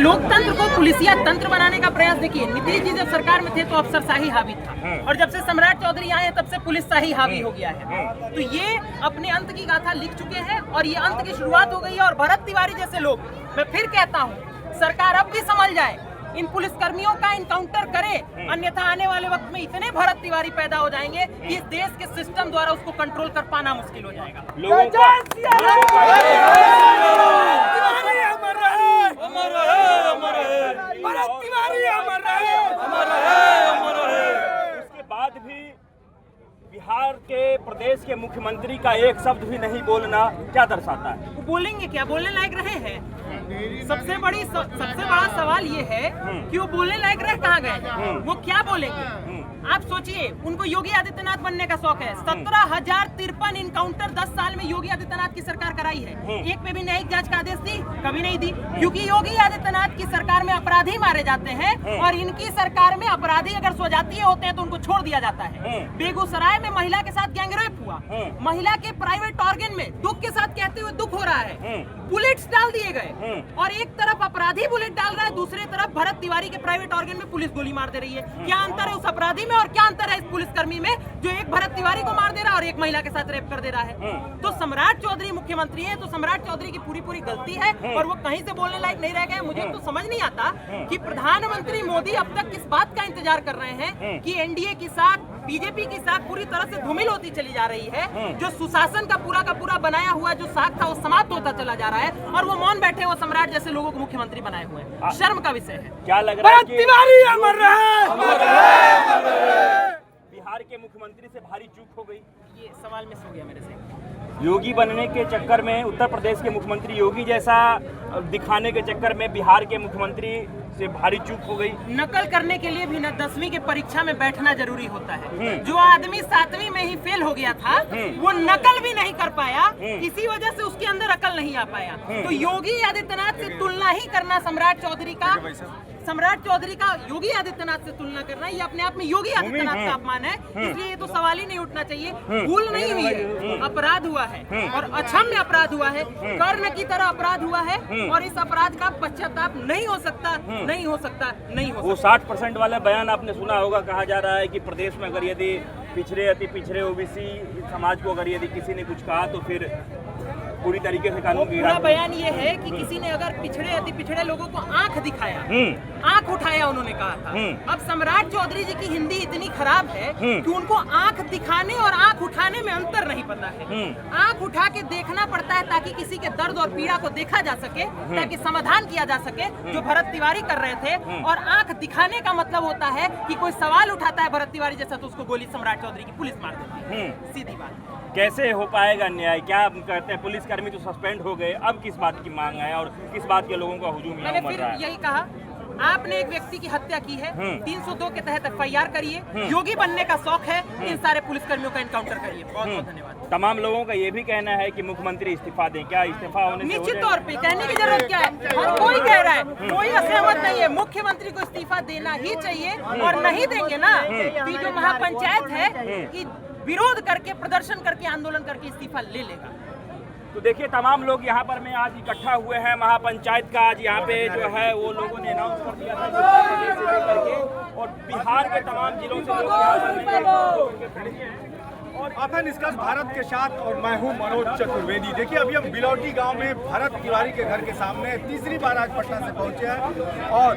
लोकतंत्र को पुलिसिया तंत्र बनाने का प्रयास। देखिए, नीतीश जी जब सरकार में थे तो अफसरशाही हावी था, और जब से सम्राट चौधरी आए तब से पुलिसशाही हावी हो गया है। तो ये अपने अंत की गाथा लिख चुके हैं और ये अंत की शुरुआत हो गई है। और भरत तिवारी जैसे लोग, मैं फिर कहता हूँ, सरकार अब भी समझ जाए, इन पुलिसकर्मियों का इनकाउंटर करे, अन्यथा आने वाले वक्त में इतने भरत तिवारी पैदा हो जाएंगे कि इस देश के सिस्टम द्वारा उसको कंट्रोल कर पाना मुश्किल हो जाएगा। उसके बाद भी बिहार के प्रदेश के मुख्यमंत्री का एक शब्द भी नहीं बोलना क्या दर्शाता है? वो बोलेंगे क्या? बोलने लायक रहे हैं? सबसे बड़ा सवाल ये है कि वो बोलने लायक रह कहाँ गए? वो क्या बोलेंगे? आप सोचिए, उनको योगी आदित्यनाथ बनने का शौक है। 17,053 इनकाउंटर 10 साल में योगी आदित्यनाथ की सरकार कराई है। एक पे भी न्यायिक जांच का आदेश दी? कभी नहीं दी, क्योंकि योगी आदित्यनाथ की सरकार में अपराधी मारे जाते हैं और इनकी सरकार में अपराधी अगर स्वजातीय होते हैं तो उनको छोड़ दिया जाता है। बेगूसराय में महिला के साथ गैंगरेप हुआ, महिला के प्राइवेट ऑर्गन में दुख के साथ कहते हुए दुख हो रहा है, बुलेट्स डाल दिए गए, और एक तरफ अपराधी बुलेट डाल रहा है, दूसरी तरफ भरत तिवारी के प्राइवेट ऑर्गन में पुलिस गोली मार दे रही है। क्या अंतर है उस अपराधी में और क्या अंतर है इस पुलिसकर्मी में जो एक भरत तिवारी को मार दे रहा है और एक महिला के साथ रेप कर दे रहा है? तो सम्राट चौधरी मुख्यमंत्री है तो सम्राट चौधरी की पूरी गलती है और वो कहीं से बोलने लायक नहीं रह गए। मुझे तो समझ नहीं आता कि प्रधानमंत्री मोदी अब तक किस बात का इंतजार कर रहे हैं कि एनडीए की साख, बीजेपी की साख पूरी तरह से धूमिल होती चली जा रही है। जो सुशासन का पूरा बनाया हुआ जो साख था वो समाप्त होता चला जा रहा है और वो मौन बैठे वो सम्राट जैसे लोगों को मुख्यमंत्री बनाए हुए हैं। शर्म का विषय है। क्या लग रहा है कि बिहार के मुख्यमंत्री से भारी चूक हो गई? ये सवाल मिस हो गया मेरे से। योगी बनने के चक्कर में, उत्तर प्रदेश के मुख्यमंत्री योगी जैसा दिखाने के चक्कर में बिहार के मुख्यमंत्री से भारी चूक हो गई। नकल करने के लिए भी न 10वीं की परीक्षा में बैठना जरूरी होता है। जो आदमी 7वीं में ही फेल हो गया था वो नकल भी नहीं कर पाया, इसी वजह से उसके अंदर अकल नहीं आ पाया। तो योगी आदित्यनाथ से तुलना ही करना सम्राट चौधरी का योगी आदित्यनाथ से तुलना करना ये अपने आप में योगी आदित्यनाथ का अपमान है। इसलिए ये तो सवाल ही नहीं उठना चाहिए। भूल नहीं हुई है, अपराध हुआ है और अक्षम्य अपराध हुआ है, कर्ण की तरह अपराध हुआ है और इस अपराध का पश्चाताप नहीं हो सकता। वो 60% वाला बयान आपने सुना होगा। कहा जा रहा है कि प्रदेश में अगर यदि पिछड़े अति पिछड़े ओबीसी समाज को अगर यदि किसी ने कुछ कहा तो फिर पूरी तरीके से कानून की पूरा बयान ये है कि किसी ने अगर पिछड़े अति पिछड़े लोगों को आंख दिखाया, आंख उठाया, उन्होंने कहा था। अब सम्राट चौधरी जी की हिंदी इतनी खराब है कि उनको आंख दिखाने और आंख उठाने में अंतर नहीं पता है। आंख उठा के देखना पड़ता है ताकि किसी के दर्द और पीड़ा को देखा जा सके, ताकि समाधान किया जा सके, जो भरत तिवारी कर रहे थे। और आंख दिखाने का मतलब होता है कि कोई सवाल उठाता है भरत तिवारी जैसा तो उसको गोली सम्राट चौधरी की पुलिस मार देती है। सीधी बात। कैसे हो पाएगा न्याय? क्या कहते हैं, पुलिसकर्मी तो सस्पेंड हो गए, अब किस बात की मांग है और किस बात के लोगों का हुजूम यहाँ उमड़ रहा है? यही कहा, आपने एक व्यक्ति की हत्या की है, 302 के तहत FIR करिए। योगी बनने का शौक है, इन सारे पुलिसकर्मियों का एनकाउंटर करिए। बहुत धन्यवाद। तमाम लोगों का ये भी कहना है कि मुख्यमंत्री इस्तीफा दें। क्या इस्तीफा होने से निश्चित तौर पे कहने की जरूरत क्या है? हर कोई कह रहा है, कोई असहमत नहीं है। मुख्यमंत्री को इस्तीफा देना ही चाहिए और नहीं देंगे ना कि जो महापंचायत है कि विरोध करके, प्रदर्शन करके, आंदोलन करके इस्तीफा ले लेगा। तो देखिए, तमाम लोग यहाँ पर में आज इकट्ठा हुए हैं। महापंचायत का आज यहाँ पे जो है वो लोगों ने अनाउंस कर दिया था उत्तर प्रदेश से लेकर के और बिहार के तमाम जिलों से लोग यहाँ पर आता निष्कर्ष भारत के साथ और मैं हूँ मनोज चतुर्वेदी। देखिए, अभी हम बिलौटी गांव में भरत तिवारी के घर के सामने तीसरी बार आज पटना से पहुंचे हैं और